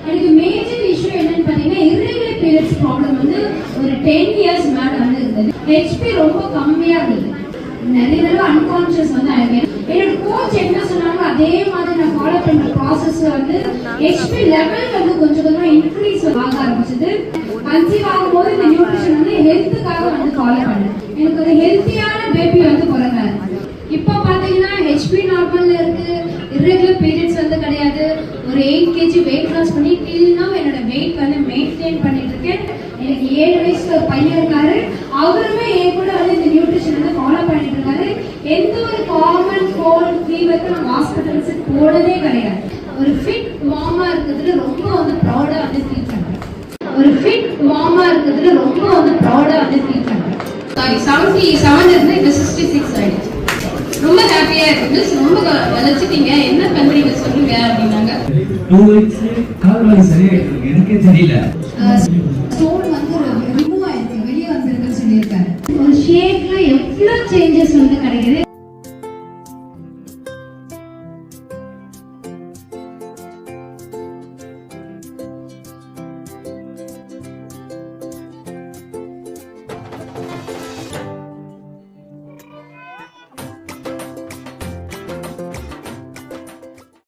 எனக்கு major issue என்னன்னு பாத்தீங்கன்னா irregular periods ப்ராப்ளம் வந்து ஒரு 10 இயர்ஸ் மேல வந்து இருந்தது. ஹெச்பி ரொம்ப கம்மியா இருந்தது. நிறைய தடவை அன்கான்ஷியஸ் வந்து ஆயிடுவேன். என்னோட கோச் என்ன சொன்னாங்க அதே மாதிரி நான் ஃபாலோ பண்ற ப்ராசஸ் வந்து ஹெச்பி லெவல் வந்து கொஞ்சம் கொஞ்சமா இன்க்ரீஸ் ஆக ஆரம்பிச்சது. கன்சீவ் ஆகும்போது இந்த நியூட்ரிஷன் வந்து ஹெல்த்துக்காக வந்து ஃபாலோ பண்ணேன். எனக்கு ஒரு ஹெல்த்தியான பேபி வந்து பிறந்தாரு. இப்போ பாத்தீங்கன்னா ஹெச்பி நார்மல்ல இருக்கு, irregular periods வந்து கிடையாது. ஒரு 8 kg வெயிட் லாஸ் பண்ணி till now என்னோட வெயிட் வந்து மெயின்டைன் பண்ணிட்டு இருக்கேன். எனக்கு 7 வயசுல ஒரு பையன் இருக்காரு. அவருமே என் கூட வந்து இந்த நியூட்ரிஷன் வந்து ஃபாலோ பண்ணிட்டு இருக்காரு. எந்த ஒரு காமன் கோல்ட் ஃபீவருக்கு நம்ம ஹாஸ்பிட்டல்ஸுக்கு போனதே கிடையாது. ஒரு ஃபிட் மாமா இருக்கிறதுல ரொம்ப வந்து ப்ரௌடா வந்து ஃபீல் பண்றேன். ஒரு ஃபிட் மாமா இருக்கிறதுல ரொம்ப வந்து ப்ரௌடா வந்து ஃபீல் பண்றேன். சாரி 77 இருந்து இப்போ 66 ஆயிடுச்சு. ரொம்ப ஹாப்பியா இருக்கு. ரொம்ப வளர்ச்சிட்டீங்க, என்ன பண்றீங்க சொல்லுங்க அப்படின்னாங்க. 2 weeks கால் சரியாயிட்டு எனக்கே தெரியல. ஸ்டோன் வந்து ரிமூவ் ஆயிருக்கு, வெளியே வந்திருக்குன்னு சொல்லியிருக்காரு. ஒரு ஷேப்ல எவ்வளவு சேஞ்சஸ் வந்து கிடைக்குது.